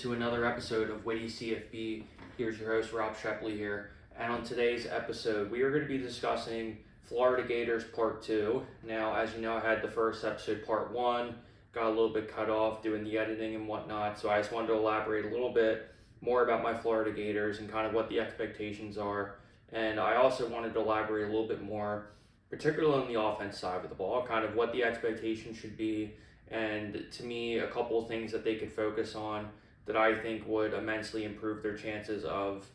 To another episode of Witty CFB. Here's your host, Rob Sheply here. And on today's episode, we are going to be discussing Florida Gators Part 2. Now, as you know, I had the first episode, Part 1, got a little bit cut off doing the editing and whatnot, so I just wanted to elaborate a little bit more about my Florida Gators and kind of what the expectations are. And I also wanted to elaborate a little bit more, particularly on the offense side of the ball, kind of what the expectations should be, and to me, a couple of things that they could focus on that I think would immensely improve their chances of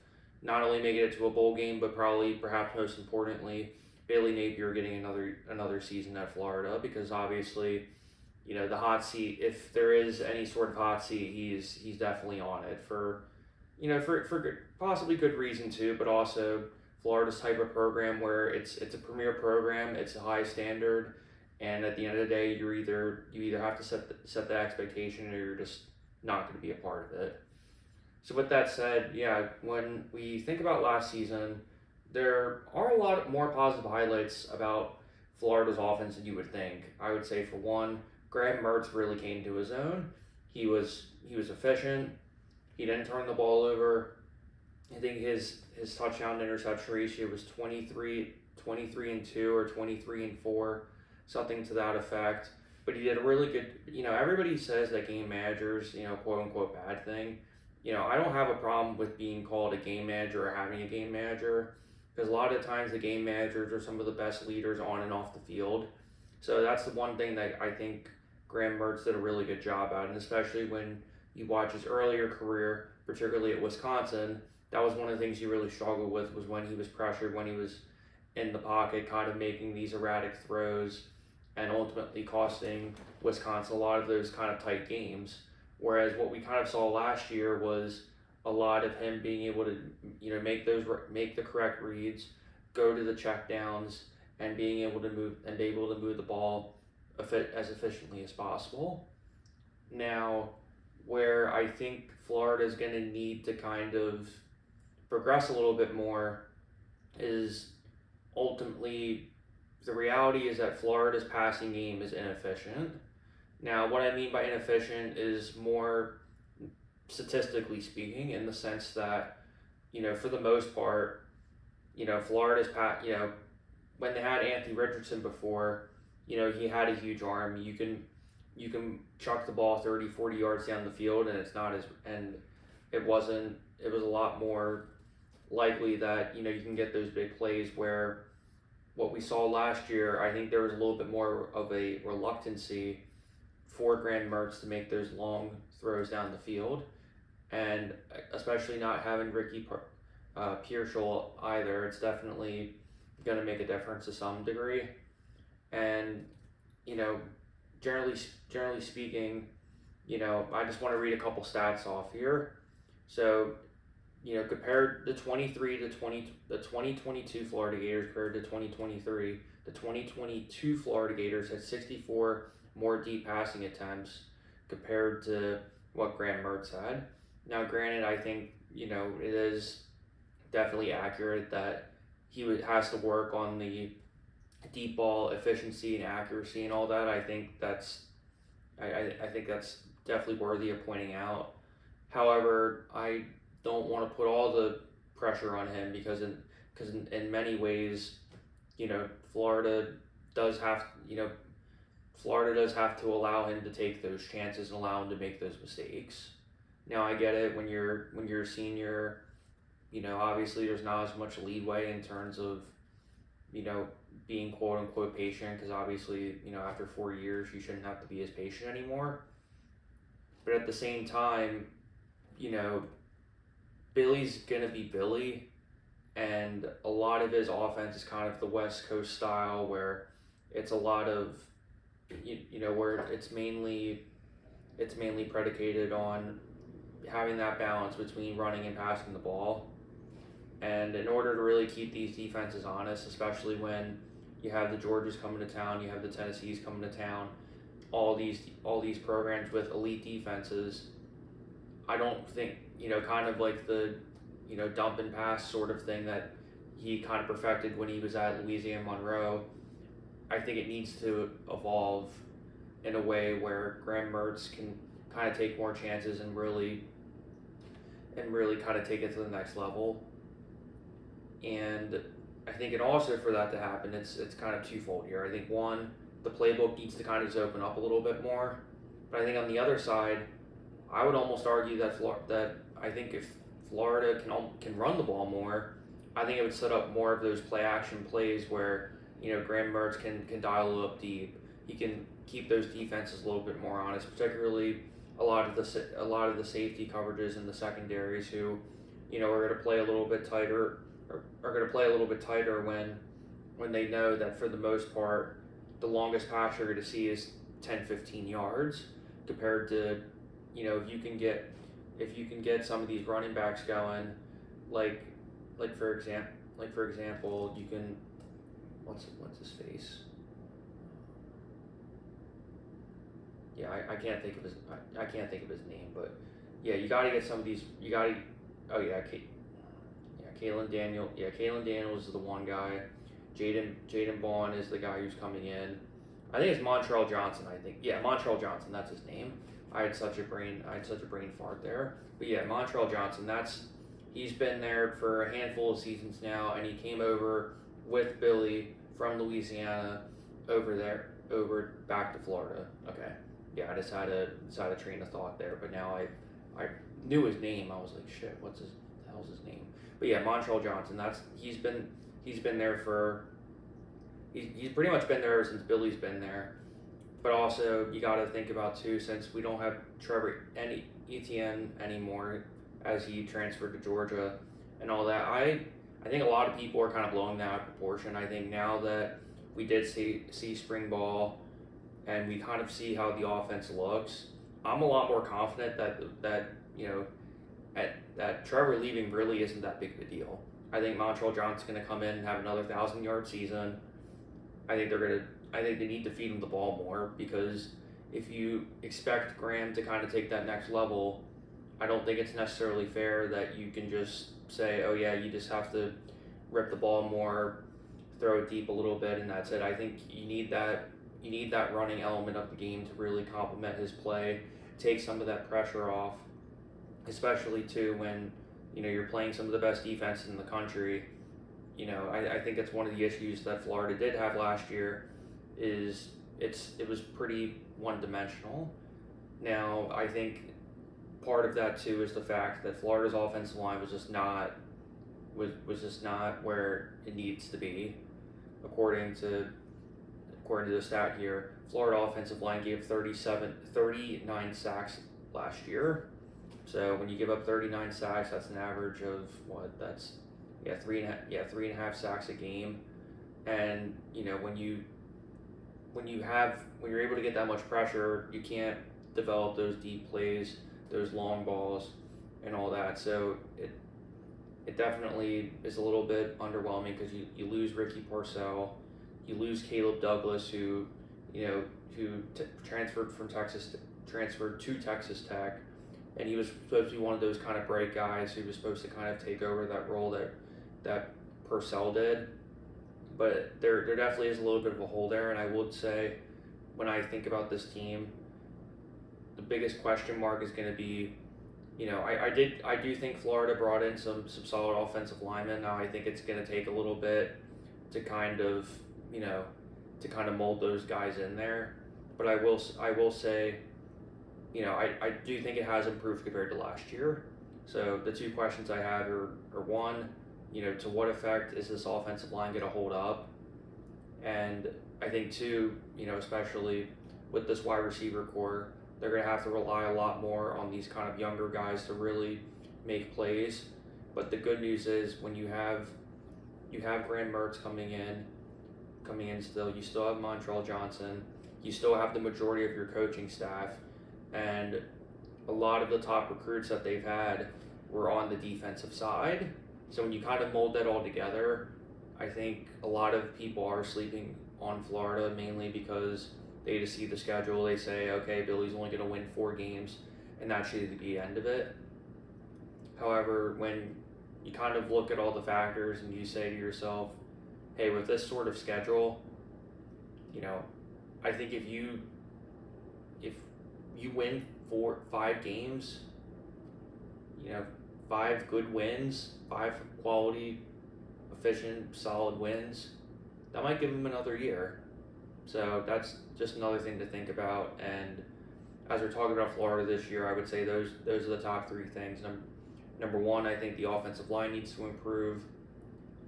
not only making it to a bowl game, but probably, perhaps most importantly, Bailey Napier getting another season at Florida, because obviously, you know, the hot seat, if there is any sort of hot seat, he's definitely on it for good, possibly good reason too, but also Florida's type of program where it's a premier program, it's a high standard, and at the end of the day, you either have to set the expectation, or you're just not going to be a part of it. So with that said, yeah, when we think about last season, there are a lot more positive highlights about Florida's offense than you would think. I would say, for one, Graham Mertz really came to his own. He was efficient. He didn't turn the ball over. I think his touchdown to interception ratio was 23 and 2 or 23 and 4, something to that effect. But he did a really good, everybody says that game managers, quote unquote bad thing. I don't have a problem with being called a game manager or having a game manager, because a lot of times the game managers are some of the best leaders on and off the field. So that's the one thing that I think Graham Mertz did a really good job at, and especially when you watch his earlier career, particularly at Wisconsin, that was one of the things he really struggled with, was when he was pressured, when he was in the pocket, kind of making these erratic throws, and ultimately costing Wisconsin a lot of those kind of tight games. Whereas what we kind of saw last year was a lot of him being able to, make the correct reads, go to the checkdowns, and be able to move the ball as efficiently as possible. Now, where I think Florida is going to need to kind of progress a little bit more is ultimately, the reality is that Florida's passing game is inefficient. Now, what I mean by inefficient is more statistically speaking, in the sense that, for the most part, Florida's when they had Anthony Richardson before, he had a huge arm. You can chuck the ball 30, 40 yards down the field, and it was a lot more likely that, you can get those big plays. Where what we saw last year, I think there was a little bit more of a reluctancy for Graham Mertz to make those long throws down the field, and especially not having Ricky Pearsall either. It's definitely going to make a difference to some degree. And generally speaking, I just want to read a couple stats off here. So, compared the 2022 Florida Gators compared to 2023, the 2022 Florida Gators had 64 more deep passing attempts compared to what Graham Mertz had. Now, granted, I think, it is definitely accurate that he has to work on the deep ball efficiency and accuracy and all that. I think that's definitely worthy of pointing out. However, I don't want to put all the pressure on him, because in many ways, Florida does have to allow him to take those chances and allow him to make those mistakes. Now, I get it, when you're a senior, obviously there's not as much leeway in terms of, being quote unquote patient, because obviously, after 4 years, you shouldn't have to be as patient anymore. But at the same time, Billy's gonna be Billy, and a lot of his offense is kind of the West Coast style, where it's a lot of, where it's mainly predicated on having that balance between running and passing the ball. And in order to really keep these defenses honest, especially when you have the Georgias coming to town, you have the Tennessees coming to town, all these programs with elite defenses, I don't think, kind of like the, dump and pass sort of thing that he kind of perfected when he was at Louisiana Monroe. I think it needs to evolve in a way where Graham Mertz can kind of take more chances and really and really kind of take it to the next level. And I think it also, for that to happen, it's kind of twofold here. I think one, the playbook needs to kind of just open up a little bit more. But I think on the other side, I would almost argue that I think if Florida can run the ball more, I think it would set up more of those play action plays where Graham Mertz can dial it up deep. He can keep those defenses a little bit more honest, particularly a lot of the safety coverages in the secondaries who are going to play a little bit tighter, or are going to play a little bit tighter when they know that for the most part the longest pass you're going to see is 10-15 yards, compared to if you can get some of these running backs going, like for example you can, what's his face? Yeah, I can't think of his name, but yeah, you got to get some of these. Kalen Daniels is the one guy. Jaden Vaughn is the guy who's coming in. I think it's Montreal Johnson. Montreal Johnson. That's his name. I had such a brain fart there. But yeah, Montreal Johnson. He's been there for a handful of seasons now, and he came over with Billy from Louisiana over back to Florida. Okay. Yeah, I just had a train of thought there, but now I knew his name. I was like, shit, the hell's his name? But yeah, Montreal Johnson. He's been there for. He's pretty much been there since Billy's been there. But also, you got to think about too, since we don't have Trevor Etienne anymore, as he transferred to Georgia and all that. I think a lot of people are kind of blowing that out of proportion. I think now that we did see spring ball, and we kind of see how the offense looks, I'm a lot more confident that Trevor leaving really isn't that big of a deal. I think Montreal Johnson's going to come in and have another 1,000-yard season. I think they need to feed him the ball more, because if you expect Graham to kind of take that next level, I don't think it's necessarily fair that you can just say, oh yeah, you just have to rip the ball more, throw it deep a little bit, and that's it. I think you need that running element of the game to really complement his play, take some of that pressure off, especially too when you're playing some of the best defenses in the country. I think that's one of the issues that Florida did have last year, is it was pretty one-dimensional. Now I think part of that too is the fact that Florida's offensive line was just not where it needs to be. According to the stat here, Florida offensive line gave 39 sacks last year. So when you give up 39 sacks, that's an average of what? That's 3.5 sacks a game. And when you're able to get that much pressure, you can't develop those deep plays, those long balls, and all that. So it definitely is a little bit underwhelming, because you lose Ricky Parcell, you lose Caleb Douglas, who transferred to Texas Tech, and he was supposed to be one of those kind of bright guys who was supposed to kind of take over that role that Purcell did. But there definitely is a little bit of a hole there, and I would say, when I think about this team, the biggest question mark is going to be, I do think Florida brought in some solid offensive linemen. Now I think it's going to take a little bit to kind of mold those guys in there. But I will say, I do think it has improved compared to last year. So the two questions I have are one, to what effect is this offensive line going to hold up? And I think two, especially with this wide receiver core, they're going to have to rely a lot more on these kind of younger guys to really make plays. But the good news is, when you have Graham Mertz coming in still, you still have Montreal Johnson, you still have the majority of your coaching staff, and a lot of the top recruits that they've had were on the defensive side. So when you kind of mold that all together, I think a lot of people are sleeping on Florida, mainly because they just see the schedule, they say, okay, Billy's only going to win 4 games, and that should be the end of it. However, when you kind of look at all the factors and you say to yourself, hey, with this sort of schedule, I think if you win 4-5 games, 5 good wins, 5 quality, efficient, solid wins, that might give him another year. So that's just another thing to think about. And as we're talking about Florida this year, I would say those are the top 3 things. Number one, I think the offensive line needs to improve.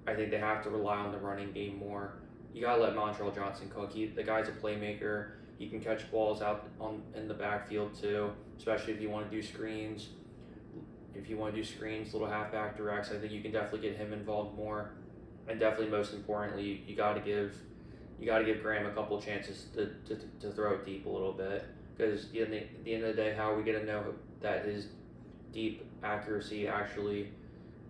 I think they have to rely on the running game more. You gotta let Montrell Johnson cook. The guy's a playmaker. He can catch balls out in the backfield too, especially if you want to do screens. If you want to do screens, little halfback directs, I think you can definitely get him involved more. And definitely, most importantly, you got to give Graham a couple chances to throw it deep a little bit, because at the end of the day, how are we going to know that his deep accuracy actually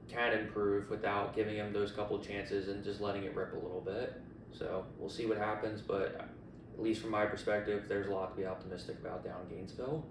can improve without giving him those couple chances and just letting it rip a little bit? So we'll see what happens, but at least from my perspective, there's a lot to be optimistic about down in Gainesville.